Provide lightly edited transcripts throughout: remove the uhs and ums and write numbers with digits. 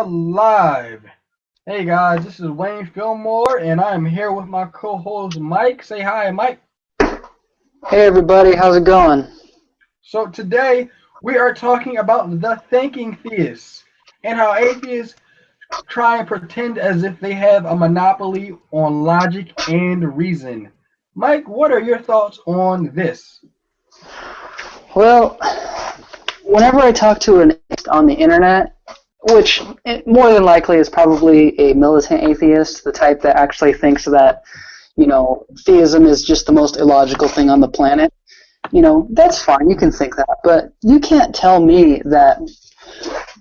live. Hey guys, this is Wayne Fillmore, and I am here with my co-host Mike. Say hi, Mike. Hey everybody, how's it going? So today we are talking about the thinking theists and how atheists try and pretend as if they have a monopoly on logic and reason. Mike, what are your thoughts on this? Well, whenever I talk to an atheist on the internet, which more than likely is probably a militant atheist, the type that actually thinks that, theism is just the most illogical thing on the planet, that's fine, you can think that, but you can't tell me that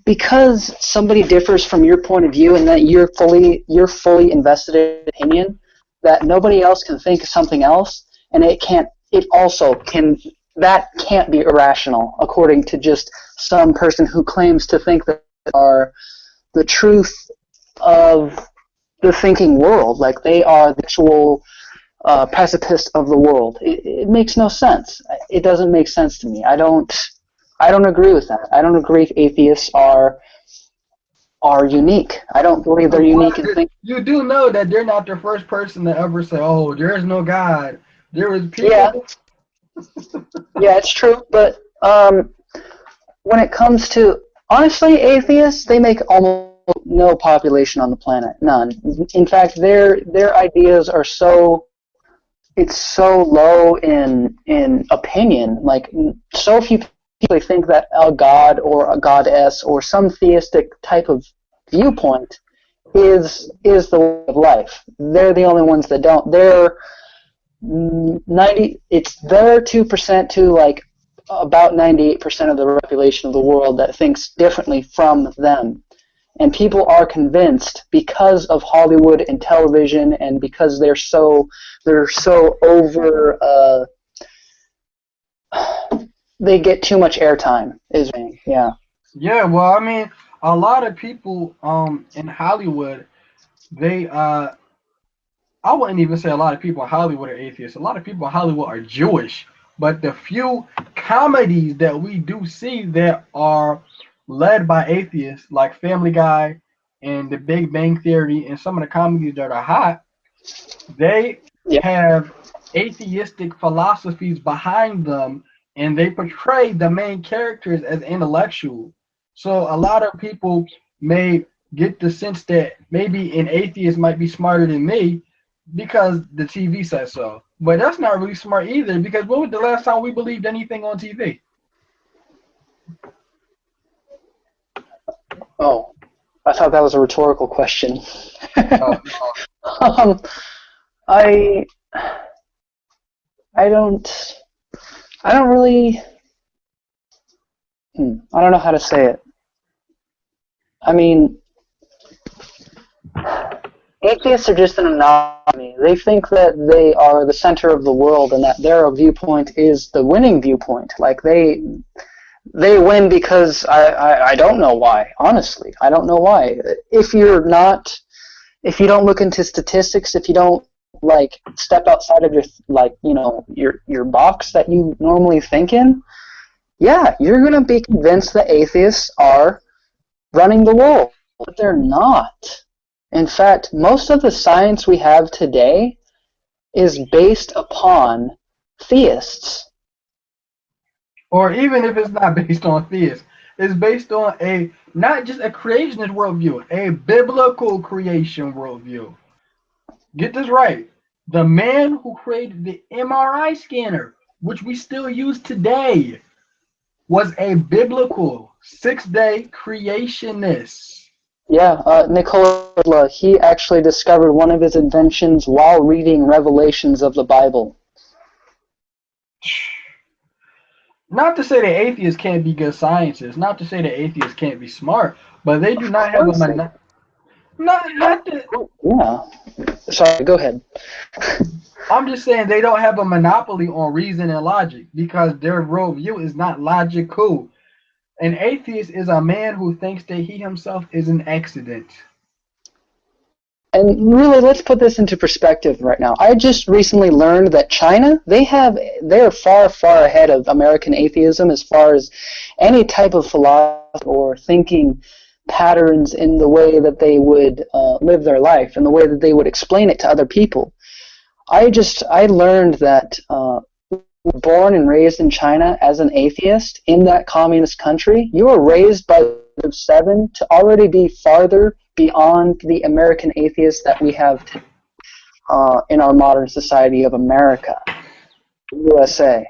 because somebody differs from your point of view and that you're fully invested in opinion, that nobody else can think of something else, and that can't be irrational according to just some person who claims to think that they are the truth of the thinking world, like they are the actual precipice of the world. It makes no sense. It doesn't make sense to me. I don't agree with that. I don't agree if atheists are unique. I don't believe they're unique in thinking. You do know that they're not the first person to ever say, "Oh, there is no God." There is Yeah, people. yeah, it's true. But when it comes to honestly, atheists, they make almost no population on the planet. None. In fact, their ideas are it's so low in opinion. Like so few people think that a god or a goddess or some theistic type of viewpoint is the way of life. They're the only ones that don't. They're 90. It's their 2% to like about 98% of the population of the world that thinks differently from them. And people are convinced because of Hollywood and television, and because they're so over. They get too much airtime. Yeah. Yeah, well, I mean, a lot of people in Hollywood, they I wouldn't even say a lot of people in Hollywood are atheists. A lot of people in Hollywood are Jewish. But the few comedies that we do see that are led by atheists, like Family Guy and The Big Bang Theory, and some of the comedies that are hot, they Yeah. have atheistic philosophies behind them, and they portray the main characters as intellectual. So a lot of people may get the sense that maybe an atheist might be smarter than me because the TV says so. But that's not really smart either, because when was the last time we believed anything on TV? Oh, I thought that was a rhetorical question. Uh, um, I I don't really. I don't know how to say it. I mean, atheists are just an anomaly. They think that they are the center of the world and that their viewpoint is the winning viewpoint. Like they win because I don't know why. Honestly, I don't know why. If you don't look into statistics, if you don't like step outside of your box that you normally think in, yeah, you're gonna be convinced that atheists are running the world, but they're not. In fact, most of the science we have today is based upon theists. or even if it's not based on theists, it's based on a not just a creationist worldview, a biblical creation worldview. Get this right. The man who created the MRI scanner, which we still use today, was a biblical 6-day creationist. Yeah, Nikola Tesla, he actually discovered one of his inventions while reading Revelations of the Bible. Not to say that atheists can't be good scientists, not to say that atheists can't be smart, but they do Of not have a course they. not to, Yeah. Sorry, go ahead. I'm just saying they don't have a monopoly on reason and logic because their worldview is not logical. An atheist is a man who thinks that he himself is an accident. And really, let's put this into perspective right now. I just recently learned that China, they're far, far ahead of American atheism as far as any type of philosophy or thinking patterns in the way that they would live their life and the way that they would explain it to other people. I learned that born and raised in China as an atheist in that communist country, you were raised by the age of 7 to already be farther beyond the American atheists that we have in our modern society of America, USA.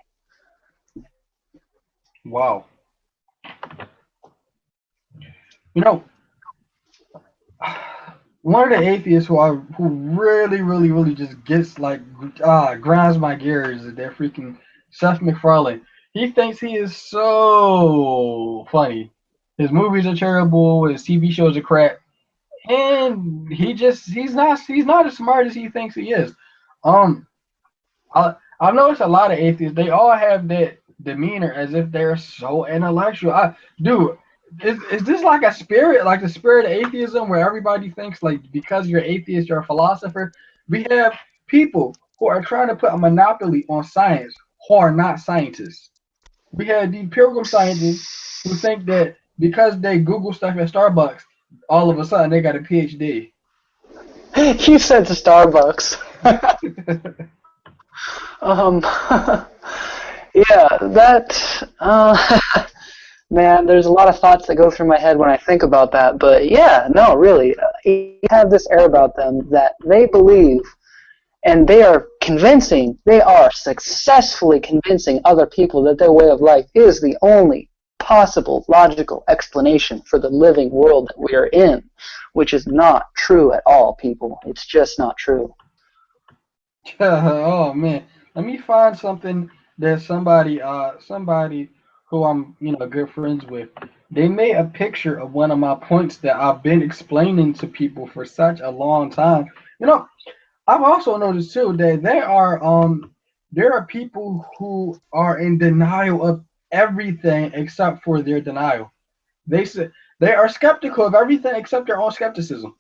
Wow. You know, one of the atheists who really just gets like grinds my gears is that freaking Seth MacFarlane. He thinks he is so funny. His movies are terrible. His TV shows are crap, and he's not as smart as he thinks he is. Um, I've noticed a lot of atheists. They all have that demeanor as if they're so intellectual. Dude, is this like a spirit, like the spirit of atheism, where everybody thinks like because you're atheist, you're a philosopher? We have people who are trying to put a monopoly on science who are not scientists. We have the pilgrim scientists who think that because they Google stuff at Starbucks, all of a sudden they got a PhD. You said to Starbucks. um, yeah, that. Man, there's a lot of thoughts that go through my head when I think about that. But yeah, no, really, you have this air about them that they believe, and they are convincing, they are successfully convincing other people that their way of life is the only possible logical explanation for the living world that we are in, which is not true at all, people. It's just not true. Oh man, let me find something that somebody who I'm good friends with. They made a picture of one of my points that I've been explaining to people for such a long time. You know, I've also noticed too that there are people who are in denial of everything except for their denial. They say they are skeptical of everything except their own skepticism.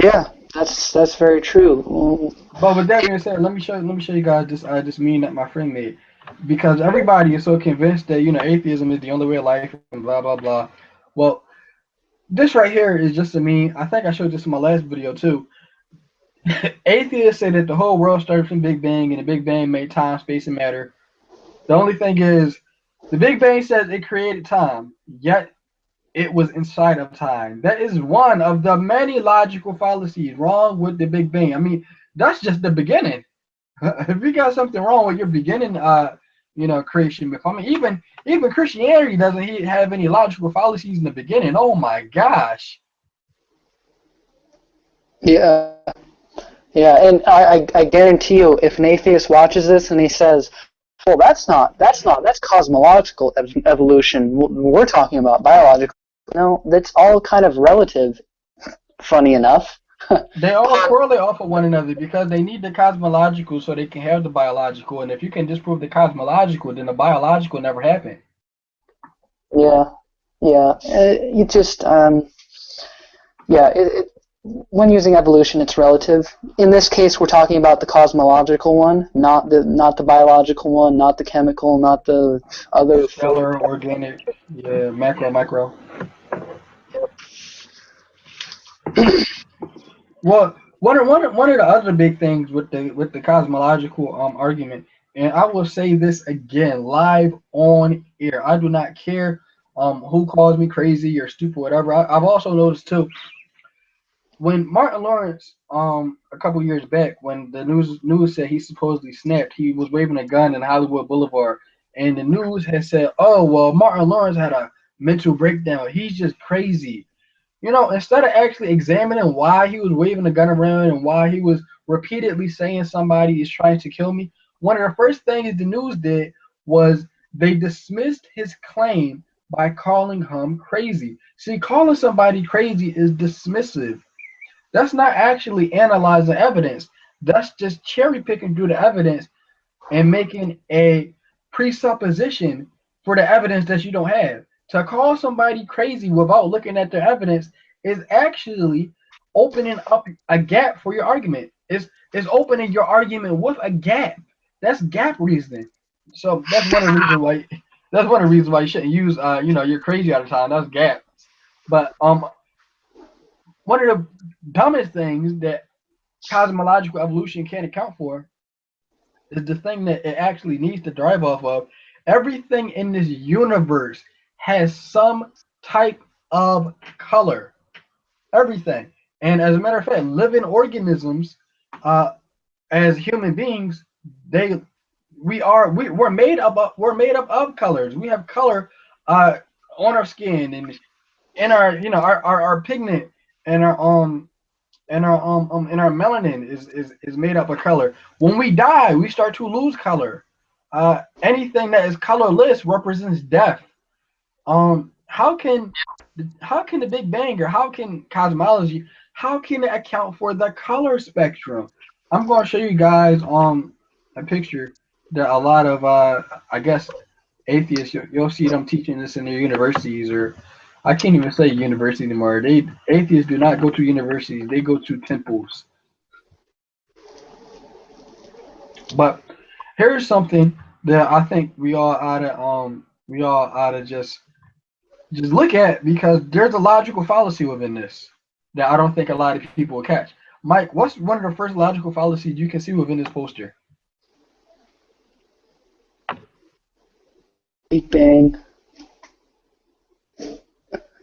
Yeah, that's very true. But with that being said, let me show you guys this meme that my friend made, because everybody is so convinced that atheism is the only way of life and blah blah blah. Well, this right here is just a meme. I think I showed this in my last video too. Atheists say that the whole world started from Big Bang and the Big Bang made time, space, and matter. The only thing is, the Big Bang says it created time, yet it was inside of time. That is one of the many logical fallacies wrong with the Big Bang. I mean, that's just the beginning. If you got something wrong with your beginning, creation myth. I mean, even Christianity doesn't have any logical fallacies in the beginning. Oh my gosh. Yeah, yeah, and I guarantee you, if an atheist watches this and he says, "Well, that's cosmological evolution. We're talking about biological." No, that's all kind of relative. Funny enough. They all correlate off of one another because they need the cosmological so they can have the biological. And if you can disprove the cosmological, then the biological never happened. Yeah, yeah. You just yeah. When using evolution, it's relative. In this case, we're talking about the cosmological one, not the biological one, not the chemical, not the other. Stellar, organic, yeah, macro, micro. Well, one of the other big things with the cosmological argument, and I will say this again live on air. I do not care who calls me crazy or stupid, whatever. I've also noticed too when Martin Lawrence a couple years back when the news said he supposedly snapped, he was waving a gun in Hollywood Boulevard, and the news had said, "Oh well, Martin Lawrence had a mental breakdown. He's just crazy." Instead of actually examining why he was waving a gun around and why he was repeatedly saying somebody is trying to kill me, one of the first things the news did was they dismissed his claim by calling him crazy. See, calling somebody crazy is dismissive. That's not actually analyzing evidence. That's just cherry picking through the evidence and making a presupposition for the evidence that you don't have. To call somebody crazy without looking at their evidence is actually opening up a gap for your argument. It's opening your argument with a gap. That's gap reasoning. So that's one of the reasons why. That's one of the reasons why you shouldn't use you're crazy all the time. That's gaps. But one of the dumbest things that cosmological evolution can't account for is the thing that it actually needs to drive off of. Everything in this universe has some type of color. Everything. And as a matter of fact, living organisms, uh, as human beings, they we're made up of colors. We have color uh, on our skin and in our our pigment and our melanin is made up of color. When we die, we start to lose color. Anything that is colorless represents death. How can the Big Bang, or how can cosmology, how can it account for the color spectrum? I'm going to show you guys a picture that a lot of I guess atheists, you'll see them teaching this in their universities, or I can't even say university anymore. Atheists do not go to universities; they go to temples. But here's something that I think we all ought to just look at, because there's a logical fallacy within this that I don't think a lot of people will catch. Mike, what's one of the first logical fallacies you can see within this poster? Big Bang.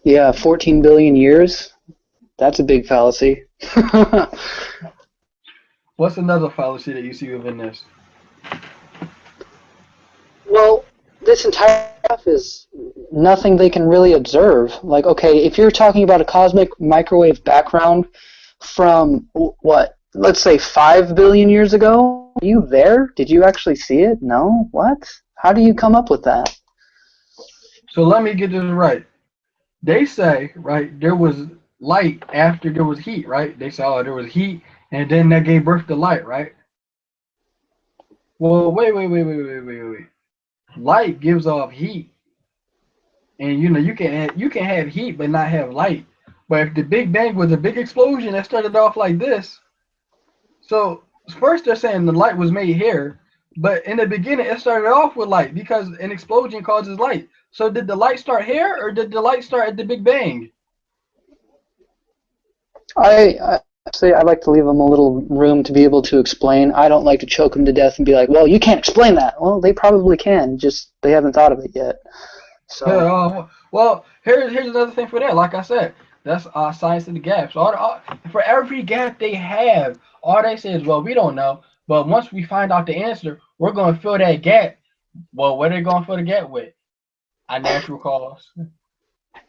Yeah, 14 billion years. That's a big fallacy. What's another fallacy that you see within this? Well, this entire stuff is nothing they can really observe. Like, okay, if you're talking about a cosmic microwave background from what, let's say 5 billion years ago, were you there? Did you actually see it? No? What? How do you come up with that? So let me get this right. They say, right, there was light after there was heat, right? They say, oh, there was heat, and then that gave birth to light, right? Well, wait. Light gives off heat, and you can have heat but not have light. But if the Big Bang was a big explosion that started off like this, so first they're saying the light was made here, but in the beginning it started off with light because an explosion causes light. So did the light start here, or did the light start at the Big Bang? I say I like to leave them a little room to be able to explain. I don't like to choke them to death and be like, well, you can't explain that. Well, they probably can, just they haven't thought of it yet. Yeah, So, well, here's another thing for that. Like I said, that's science of the gaps. For every gap they have, all they say is, well, we don't know. But once we find out the answer, we're going to fill that gap. Well, what are they going to fill the gap with? A natural cause.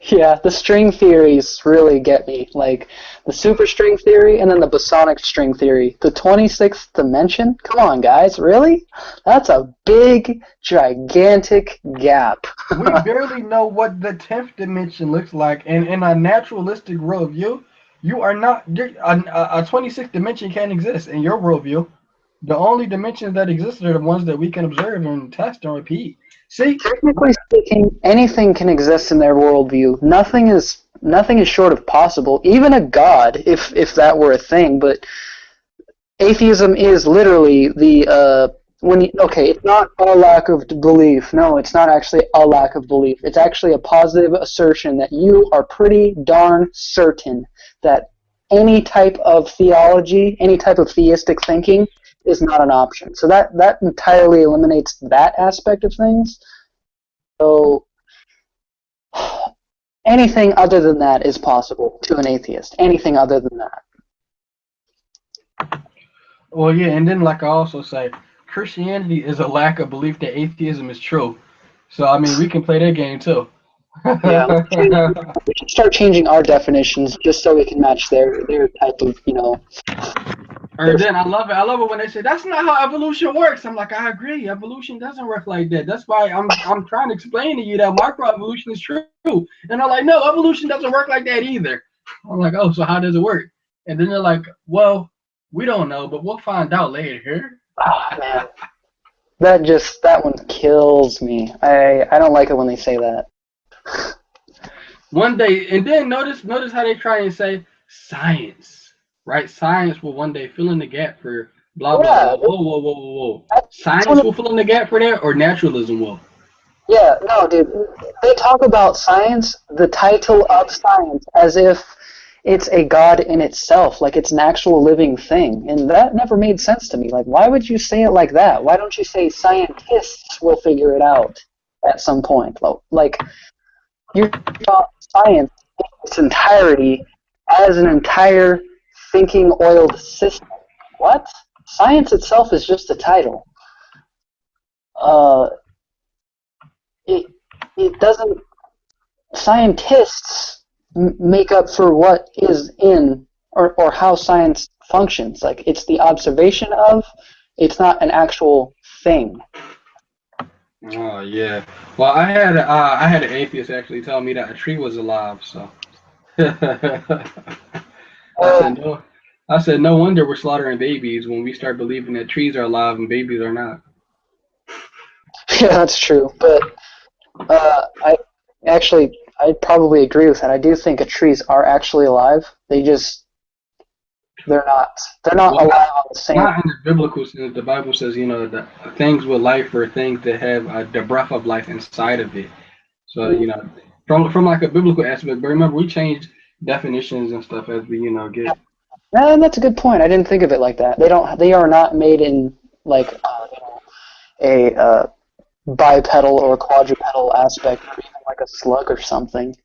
yeah, the string theories really get me. Like the superstring theory and then the bosonic string theory. The 26th dimension? Come on, guys, really? That's a big, gigantic gap. We barely know what the 10th dimension looks like, and in a naturalistic worldview, you are not a 26th dimension can't exist in your worldview. The only dimensions that exist are the ones that we can observe and test and repeat. See, Technically speaking, anything can exist in their worldview. Nothing is short of possible. Even a god, if that were a thing. But atheism is literally the okay, it's not a lack of belief. No, it's not actually a lack of belief. It's actually a positive assertion that you are pretty darn certain that any type of theology, any type of theistic thinking is not an option. So that entirely eliminates that aspect of things. So anything other than that is possible to an atheist. Anything other than that. well, yeah, and then like I also say, Christianity is a lack of belief that atheism is true. So I mean, we can play that game too. Yeah, we should start changing our definitions just so we can match their type of Or their. then I love it. I love it when they say that's not how evolution works. I'm like, I agree. Evolution doesn't work like that. That's why I'm trying to explain to you that microevolution is true. And they're like, no, evolution doesn't work like that either. I'm like, oh, so how does it work? And then they're like, well, we don't know, but we'll find out later. Oh man, that one kills me. I don't like it when they say that. One day, and then notice how they try and say science, right? Science will one day fill in the gap for blah blah Yeah, blah. Whoa. that's one Science of will fill in the gap for that, or naturalism will? Yeah, no, dude. They talk about science, the title of science, as if it's a god in itself, like it's an actual living thing. And that never made sense to me. Like, why would you say it like that? Why don't you say scientists will figure it out at some point? Like, you taught science in its entirety as an entire thinking oiled system. What? Science itself is just a title. Uh, it, it doesn't scientists make up for what is in or how science functions. Like it's the observation of, it's not an actual thing. Oh yeah. Well, I had an atheist actually tell me that a tree was alive. So I Uh, said no. I said no wonder we're slaughtering babies when we start believing that trees are alive and babies are not. yeah, that's true. But I actually I probably agree with that. I do think trees are actually alive. They're not they're not Well, alive on the same. not in the biblical sense. The Bible says, that things with life are things that have the breath of life inside of it. So, from like a biblical aspect. But remember, we change definitions and stuff as we, get. That's a good point. I didn't think of it like that. They are not made in like a bipedal or quadrupedal aspect, or even like a slug or something.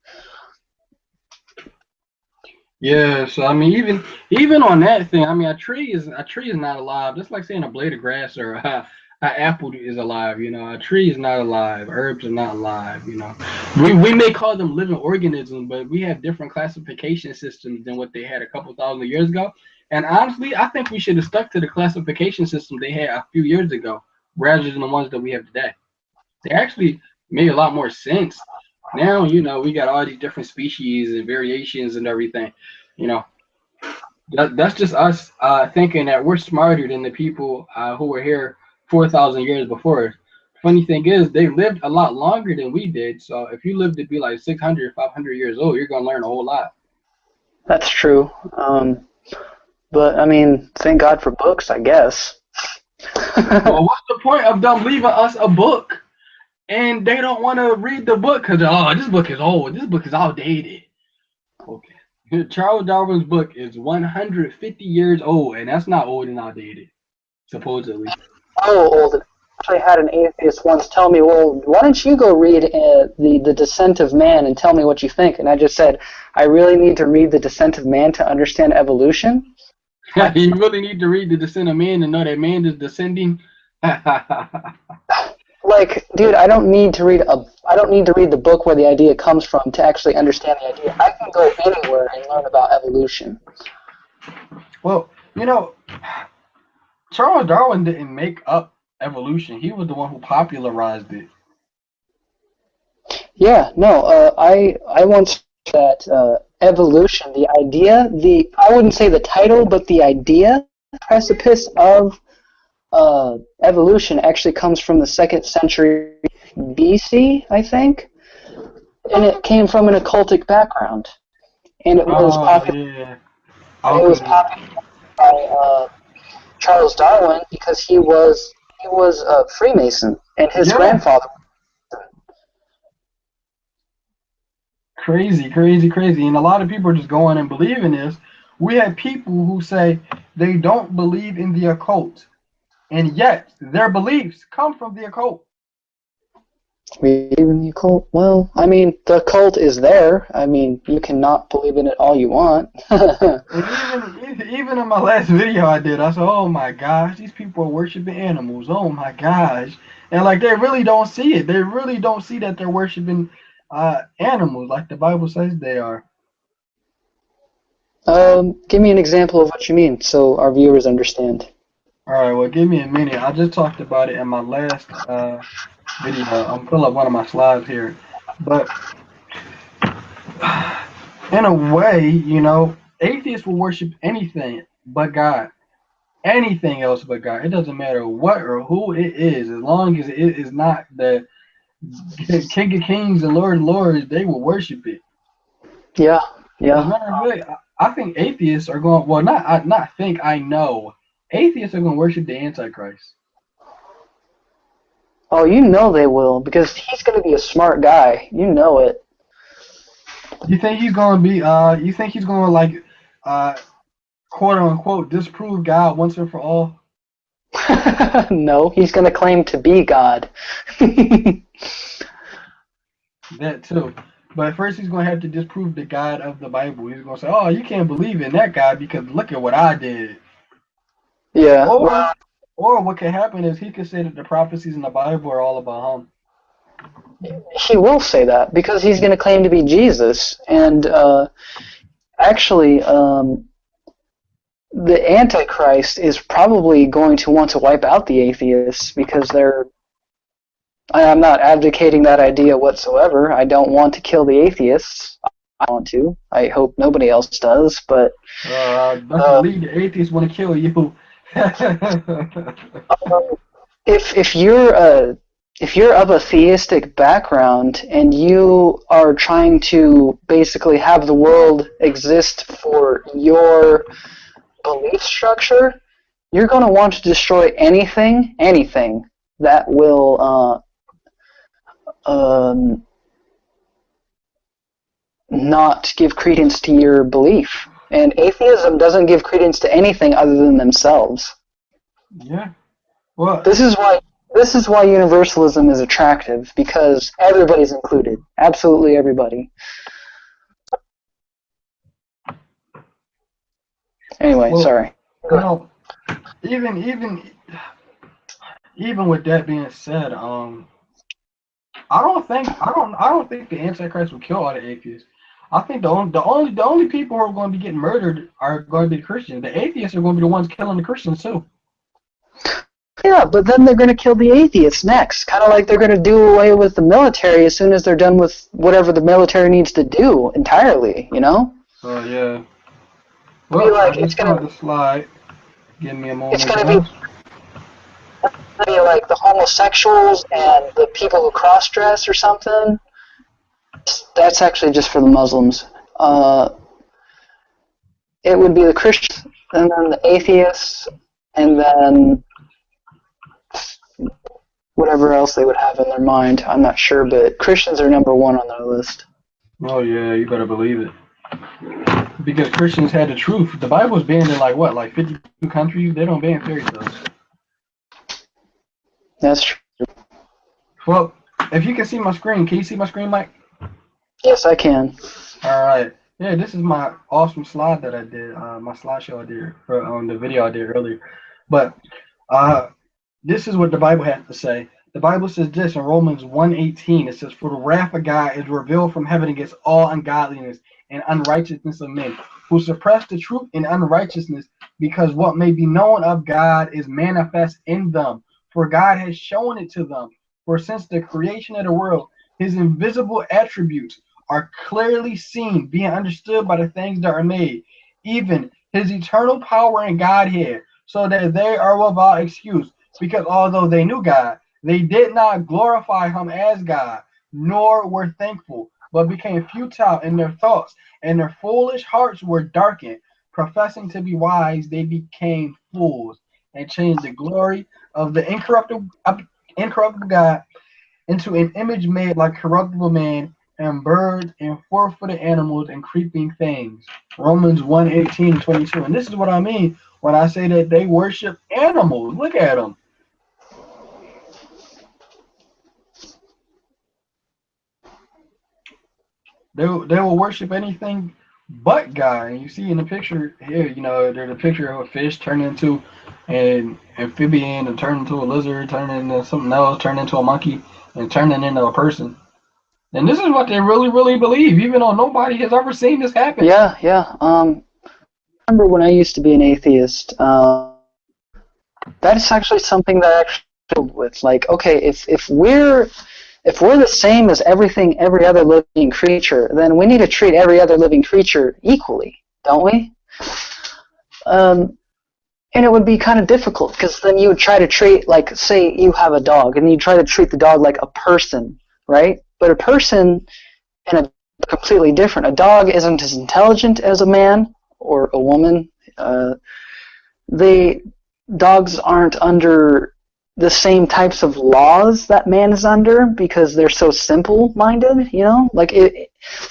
Yeah. So I mean, even on that thing, I mean, a tree is not alive. Just like saying a blade of grass or a apple is alive. A tree is not alive. Herbs are not alive. We may call them living organisms, but we have different classification systems than what they had a couple thousand years ago. And honestly, I think we should have stuck to the classification system they had a few years ago, rather than the ones that we have today. They actually made a lot more sense. Now, we got all these different species and variations and everything. You know, that's just us thinking that we're smarter than the people who were here 4,000 years before. Funny thing is, they lived a lot longer than we did. So if you live to be like 600, 500 years old, you're going to learn a whole lot. That's true. But I mean, thank God for books, I guess. Well, what's the point of them leaving us a book and they don't want to read the book because, oh, this book is old. This book is outdated. Okay. Charles Darwin's book is 150 years old, and that's not old and outdated, supposedly. Oh, old. I actually had an atheist once tell me, "Well, why don't you go read the Descent of Man and tell me what you think?" And I just said, "I really need to read the Descent of Man to understand evolution." You really need to read The Descent of Man to know that man is descending. Like, dude, I don't need to read the book where the idea comes from to actually understand the idea. I can go anywhere and learn about evolution. Well, Charles Darwin didn't make up evolution. He was the one who popularized it. Yeah, no, I once that evolution, the idea, I wouldn't say the title, but the idea, precipice of evolution actually comes from the 2nd century BC, I think, and it came from an occultic background, and it was Oh popular. yeah, It was alchemy. popular by Charles Darwin because he was a Freemason, and his Yeah, grandfather. crazy, crazy, crazy. And a lot of people are just going and believing this. We have people who say they don't believe in the occult, and yet their beliefs come from the occult. Believe in the occult? Well, I mean, the occult is there. I mean, you cannot believe in it all you want. And even in my last video I did, I said, "Oh my gosh, these people are worshiping animals. Oh my gosh!" And like they really don't see it. They really don't see that they're worshiping animals, like the Bible says they are. Give me an example of what you mean, so our viewers understand. All right, well, give me a minute. I just talked about it in my last video. I'm pulling up one of my slides here, but in a way, atheists will worship anything but God. Anything else but God. It doesn't matter what or who it is, as long as it is not the King of Kings and Lord of Lords, they will worship it. Yeah, As a yeah. matter of fact, I think atheists are going. Well, not think. I know atheists are going to worship the Antichrist. Oh, you know they will, because he's going to be a smart guy. You know it. You think he's gonna be? You think he's gonna like, uh, quote unquote, disprove God once and for all? No, he's going to claim to be God. That too. But first, he's gonna have to disprove the God of the Bible. He's gonna say, "Oh, you can't believe in that God because look at what I did." Yeah, Or, well, or what could happen is he could say that the prophecies in the Bible are all about him. he will say that because he's going to claim to be Jesus. And actually, the Antichrist is probably going to want to wipe out the atheists because they're. I'm not advocating that idea whatsoever. I don't want to kill the atheists. I want to. I hope nobody else does, but Best believe the atheists want to kill you. if you're of a theistic background and you are trying to basically have the world exist for your belief structure, you're going to want to destroy anything that will not give credence to your belief. And atheism doesn't give credence to anything other than themselves. Yeah. Well, This is why universalism is attractive, because everybody's included. Absolutely everybody. Anyway, well, sorry. you know, even even with that being said, I don't think the Antichrist will kill all the atheists. I think the only people who are going to be getting murdered are going to be Christians. The atheists are going to be the ones killing the Christians too. Yeah, but then they're going to kill the atheists next. Kind of like they're going to do away with the military as soon as they're done with whatever the military needs to do entirely, you know? Oh yeah. Be Well, I like just saw the slide. Give me a it's moment, going to guys. be like the homosexuals and the people who cross-dress or something. That's actually just for the Muslims. It would be the Christians, and then the atheists, and then whatever else they would have in their mind. I'm not sure, but Christians are number one on their list. Oh yeah, you better believe it. Because Christians had the truth. The Bible's banned in like what, like 52 countries? They don't ban fairy tales. That's true. Well, if you can see my screen, can you see my screen, Mike? Yes, I can. All right. Yeah, this is my awesome slide that I did. My slideshow I did for the video I did earlier. But uh, this is what the Bible has to say. The Bible says this in Romans 1:18. It says, "For the wrath of God is revealed from heaven against all ungodliness and unrighteousness of men, who suppress the truth in unrighteousness, because what may be known of God is manifest in them. For God has shown it to them. For since the creation of the world, his invisible attributes are clearly seen, being understood by the things that are made, even his eternal power and Godhead, so that they are without excuse. Because although they knew God, they did not glorify him as God, nor were thankful, but became futile in their thoughts, and their foolish hearts were darkened. Professing to be wise, they became fools, and changed the glory of the incorruptible God into an image made like corruptible man, and birds, and four-footed animals, and creeping things." Romans 1:18-22. And this is what I mean when I say that they worship animals. Look at them. They will worship anything but God. And you see in the picture here, there's a picture of a fish turning into an amphibian, and turning into a lizard, turning into something else, turning into a monkey, and turning into a person. And this is what they really, really believe, even though nobody has ever seen this happen. Yeah, yeah. I remember when I used to be an atheist. That's actually something that I actually struggled with. Like, okay, if we're the same as every other living creature, then we need to treat every other living creature equally, don't we? And it would be kind of difficult because then you would try to treat, like, say you have a dog, and you try to treat the dog like a person, right? But a person and a completely different. A dog isn't as intelligent as a man or a woman. Dogs aren't under the same types of laws that man is under because they're so simple-minded. You know, like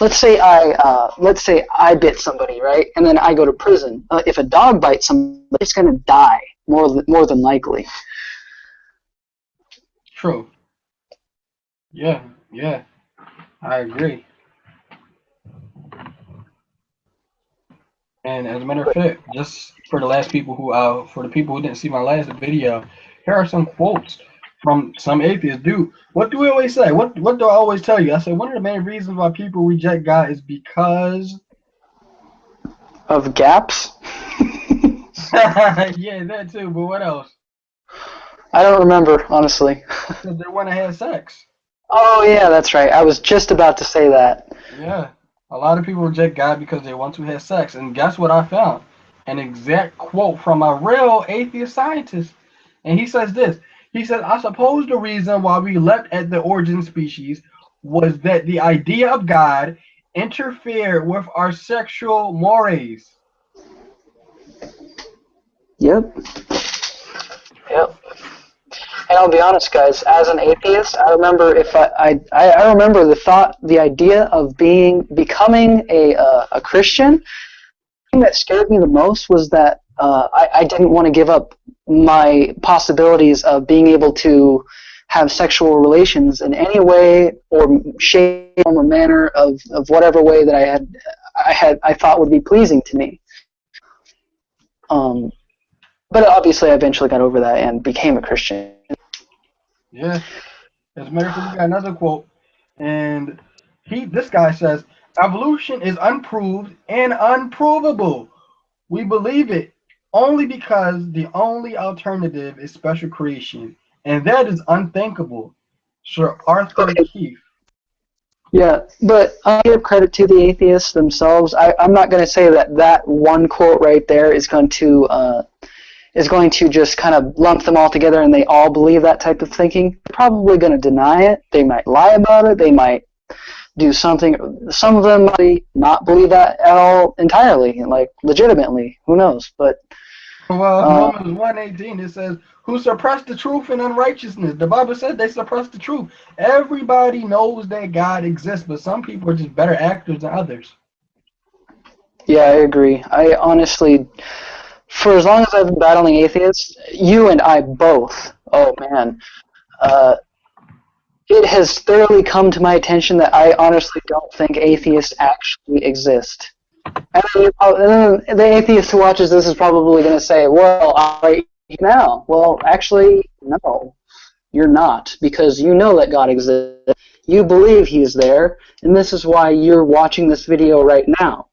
let's say I bit somebody, right, and then I go to prison. If a dog bites somebody, it's going to die more than likely. True. Yeah, yeah, I agree. And as a matter of fact, just for the last people who for the people who didn't see my last video, here are some quotes from some atheists. Dude, what do we always say? What do I always tell you? I say one of the main reasons why people reject God is because Of gaps? yeah, that too. But what else? I don't remember, honestly. Because they want to have sex. Oh yeah, that's right. I was just about to say that. Yeah, a lot of people reject God because they want to have sex. And guess what I found? An exact quote from a real atheist scientist. And he says this. He says, I suppose the reason why we leapt at the origin species was that the idea of God interfered with our sexual mores. Yep. Yep. And I'll be honest, guys. As an atheist, I remember I remember the idea of becoming a Christian. The thing that scared me the most was that I didn't want to give up my possibilities of being able to have sexual relations in any way or shape or manner of whatever way that I thought would be pleasing to me. But obviously, I eventually got over that and became a Christian. Yeah. As a matter of fact, we got another quote. And this guy says, evolution is unproved and unprovable. We believe it only because the only alternative is special creation, and that is unthinkable. Sir Arthur Okay. Keith. Yeah, but I give credit to the atheists themselves. I'm not going to say that one quote right there is going to just kind of lump them all together and they all believe that type of thinking. They're probably going to deny it. They might lie about it. They might do something. Some of them might not believe that at all entirely, like legitimately. Who knows? But Well, Romans 1:18 it says, "Who suppress the truth in unrighteousness." The Bible says they suppress the truth. Everybody knows that God exists, but some people are just better actors than others. yeah, I agree. I honestly, for as long as I've been battling atheists, you and I both. Oh man. Uh, it has thoroughly come to my attention that I honestly don't think atheists actually exist. And then the atheist who watches this is probably going to say, well, right now. Well, actually, no, you're not, because you know that God exists. You believe He's there, and this is why you're watching this video right now.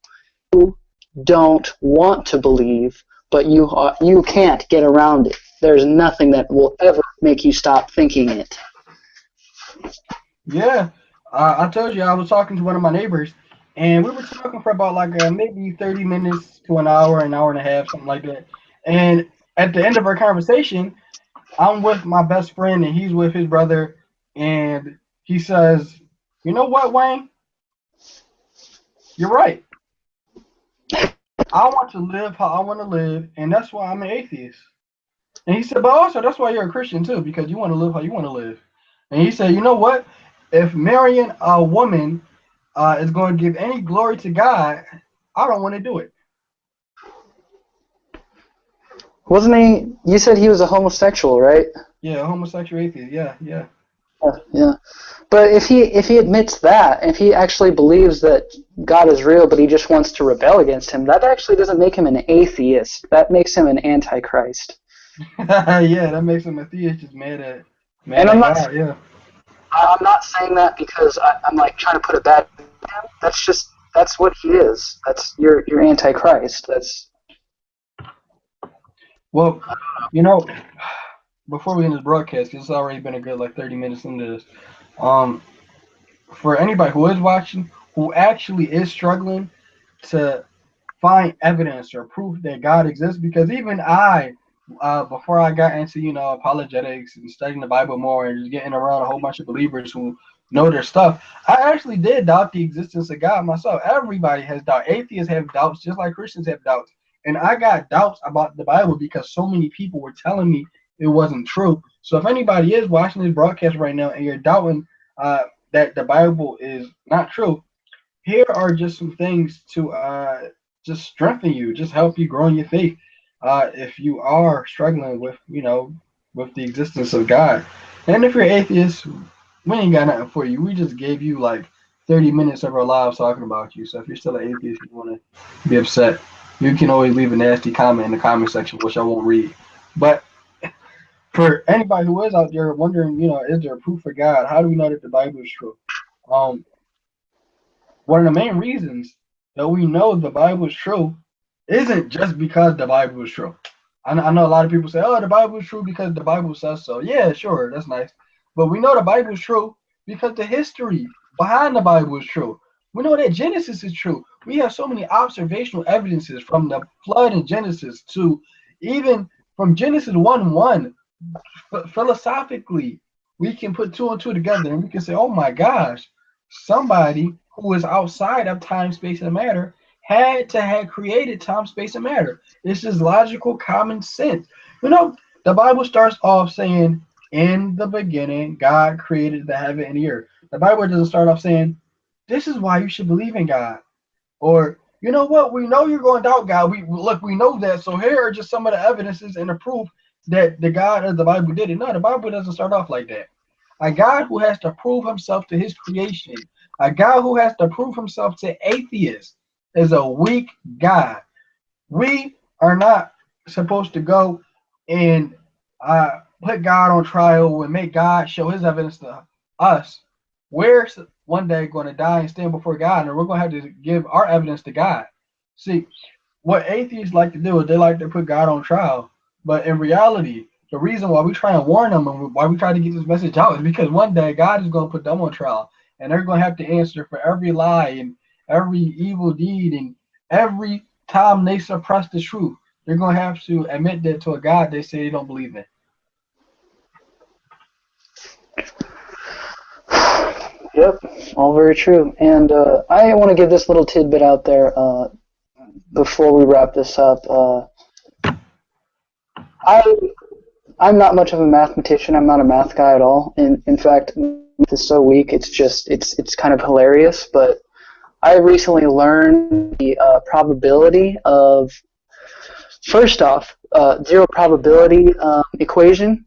You don't want to believe, but you can't get around it. There's nothing that will ever make you stop thinking it. Yeah, I told you I was talking to one of my neighbors, and we were talking for about like maybe 30 minutes to an hour and a half, something like that. And at the end of our conversation, I'm with my best friend, and he's with his brother, and he says, "You know what, Wayne? You're right. I want to live how I want to live, and that's why I'm an atheist." And he said, "But also that's why you're a Christian too, because you want to live how you want to live." And he said, "You know what? If marrying a woman is going to give any glory to God, I don't want to do it." Wasn't he? You said he was a homosexual, right? Yeah, homosexual atheist. Yeah, yeah. Yeah. But if he admits that, if he actually believes that God is real, but he just wants to rebel against Him, that actually doesn't make him an atheist. That makes him an antichrist. Yeah, that makes him a theist, just mad And at God. Yeah. I'm not saying that because I'm like trying to put a bad on him. That's what he is. That's your antichrist. That's Well, you know, before we end this broadcast, 'cause it's already been a good like 30 minutes into this. Um, for anybody who is watching, who actually is struggling to find evidence or proof that God exists, because even I, before I got into apologetics and studying the Bible more and just getting around a whole bunch of believers who know their stuff, I actually did doubt the existence of God myself. Everybody has doubt. Atheists have doubts, just like Christians have doubts. And I got doubts about the Bible because so many people were telling me it wasn't true. So if anybody is watching this broadcast right now and you're doubting that the Bible is not true, here are just some things to just strengthen you, just help you grow in your faith. If you are struggling with, with the existence of God, and if you're atheist, we ain't got nothing for you. We just gave you like 30 minutes of our lives talking about you. So if you're still an atheist, you want to be upset, you can always leave a nasty comment in the comment section, which I won't read. But for anybody who is out there wondering, is there proof for God? How do we know that the Bible is true? Um, One of the main reasons that we know the Bible is true isn't just because the Bible is true. I know a lot of people say, oh, the Bible is true because the Bible says so. Yeah, sure, that's nice. But we know the Bible is true because the history behind the Bible is true. We know that Genesis is true. We have so many observational evidences from the flood in Genesis to even from Genesis 1:1. Philosophically, we can put two and two together and we can say, oh my gosh, somebody who is outside of time, space, and matter had to have created time, space, and matter. It's just logical common sense. The Bible starts off saying, in the beginning, God created the heaven and the earth. The Bible doesn't start off saying, this is why you should believe in God. Or, you know what, we know you're going to doubt God. We know that. So here are just some of the evidences and the proof that the God of the Bible did it. No, the Bible doesn't start off like that. A God who has to prove himself to his creation, a God who has to prove himself to atheists is a weak God. We are not supposed to go and put God on trial and make God show his evidence to us. We're one day going to die and stand before God, and we're going to have to give our evidence to God. See, what atheists like to do is they like to put God on trial. But in reality, the reason why we try and warn them and why we try to get this message out is because one day God is going to put them on trial, and they're going to have to answer for every lie and every evil deed and every time they suppress the truth. They're going to have to admit that to a God they say they don't believe in. Yep, all very true. And I want to give this little tidbit out there before we wrap this up. I'm not much of a mathematician. I'm not a math guy at all. In fact, math is so weak. It's kind of hilarious. But I recently learned the probability of, first off, zero probability equation,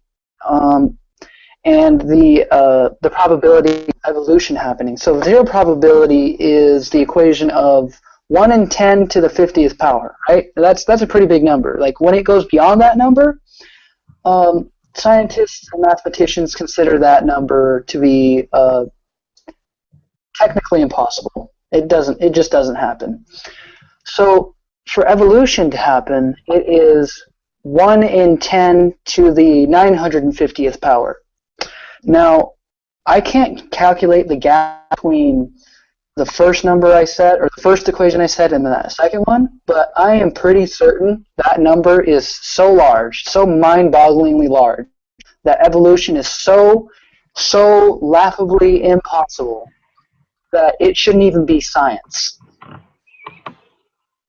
and the probability of evolution happening. So zero probability is the equation of 1 in 10 to the 50th power, right? That's a pretty big number. Like when it goes beyond that number, scientists and mathematicians consider that number to be technically impossible. It just doesn't happen. So for evolution to happen, it is 1 in 10 to the 950th power. Now, I can't calculate the gap between the first number I said, or the first equation I said, and the second one, but I am pretty certain that number is so large, so mind-bogglingly large, that evolution is so laughably impossible that it shouldn't even be science.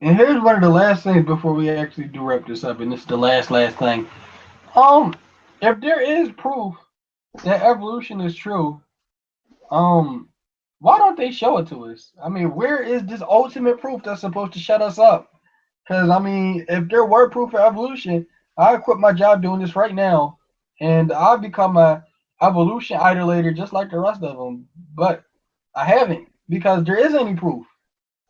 And here's one of the last things before we actually do wrap this up, and this is the last thing. If there is proof that evolution is true, why don't they show it to us? I mean, where is this ultimate proof that's supposed to shut us up? Because, I mean, if there were proof of evolution, I'd quit my job doing this right now, and I'd become a evolution idolater just like the rest of them. But I haven't, because there isn't any proof.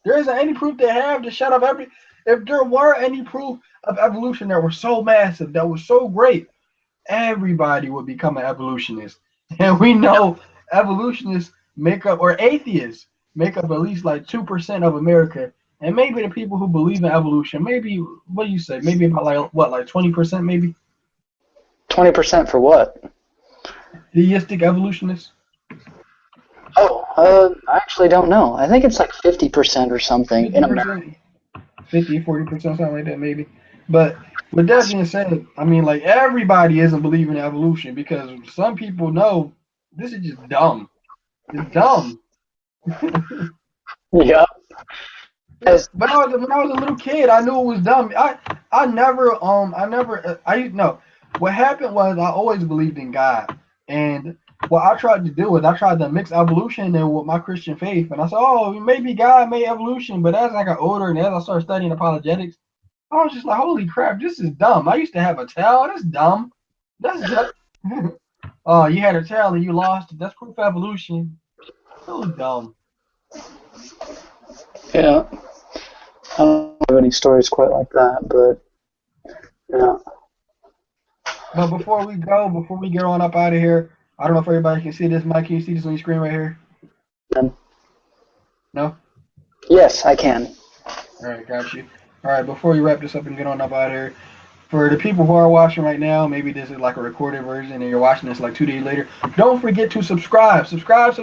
There isn't any proof they have to shut up every. If there were any proof of evolution that was so massive, that was so great, everybody would become an evolutionist. And we know evolutionists make up, or atheists make up at least like 2% of America. And maybe the people who believe in evolution, maybe, what do you say? Maybe about like 20% maybe? 20% for what? Theistic evolutionists? Oh, I actually don't know. I think it's like 50% or something in America. 50, 40%, something like that maybe. But with that being said, I mean, like, everybody isn't believing in evolution because some people know this is just dumb. It's dumb. Yeah. But when I was a little kid, I knew it was dumb. I never no. what happened was I always believed in God, and what I tried to do was I tried to mix evolution in with my Christian faith, and I said, oh, maybe God made evolution, but as I got older and as I started studying apologetics, I was just like, holy crap, this is dumb. I used to have a tail. That's dumb. That's dumb. Oh, you had a tail and you lost it. That's proof of evolution. So dumb. Yeah. I don't have any stories quite like that, but yeah. But before we get on up out of here, I don't know if everybody can see this. Mike, can you see this on your screen right here? No? Yes, I can. All right, got you. All right, before we wrap this up and get on up out of here, for the people who are watching right now, maybe this is like a recorded version and you're watching this like 2 days later, don't forget to subscribe. Subscribe to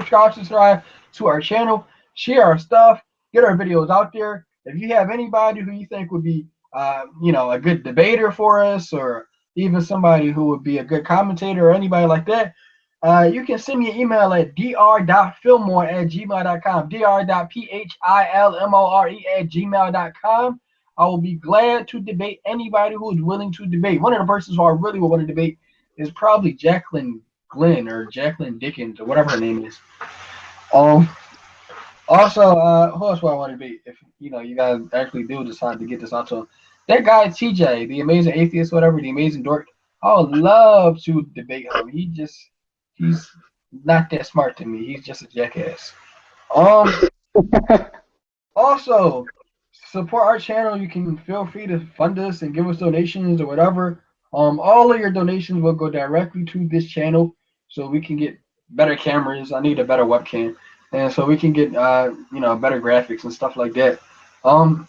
our channel. Share our stuff. Get our videos out there. If you have anybody who you think would be, a good debater for us, or even somebody who would be a good commentator or anybody like that, you can send me an email at dr.fillmore@gmail.com. dr.philmore@gmail.com. I will be glad to debate anybody who is willing to debate. One of the persons who I really would want to debate is probably Jacqueline Glenn or Jacqueline Dickens or whatever her name is. Um. Also, who else would I want to debate? If you guys actually do decide to get this out to him. That guy TJ, the amazing atheist, whatever, the amazing dork. I would love to debate him. He's not that smart to me. He's just a jackass. Um. Also, support our channel. You can feel free to fund us and give us donations or whatever. All of your donations will go directly to this channel, so we can get better cameras. I need a better webcam, and so we can get better graphics and stuff like that.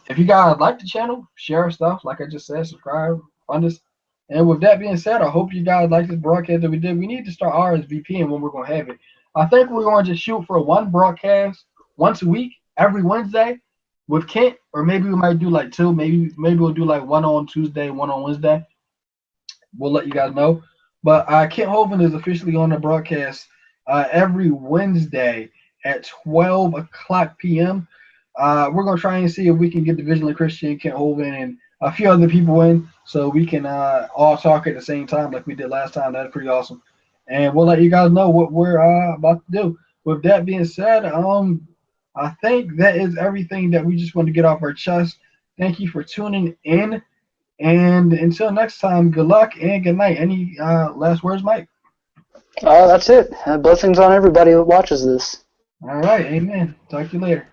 If you guys like the channel, share our stuff. Like I just said, subscribe, fund us. And with that being said, I hope you guys like this broadcast that we did. We need to start RSVPing when we're gonna have it. I think we're going to shoot for one broadcast once a week, every Wednesday with Kent, or maybe we might do like two. Maybe we'll do like one on Tuesday, one on Wednesday. We'll let you guys know. But Kent Hovind is officially on the broadcast every Wednesday at 12 o'clock p.m. We're gonna try and see if we can get the Vigilant Christian, Kent Hovind, and a few other people in, so we can all talk at the same time like we did last time. That's pretty awesome. And we'll let you guys know what we're about to do. With that being said, I think that is everything that we just want to get off our chest. Thank you for tuning in. And until next time, good luck and good night. Any last words, Mike? That's it. Blessings on everybody that watches this. All right. Amen. Talk to you later.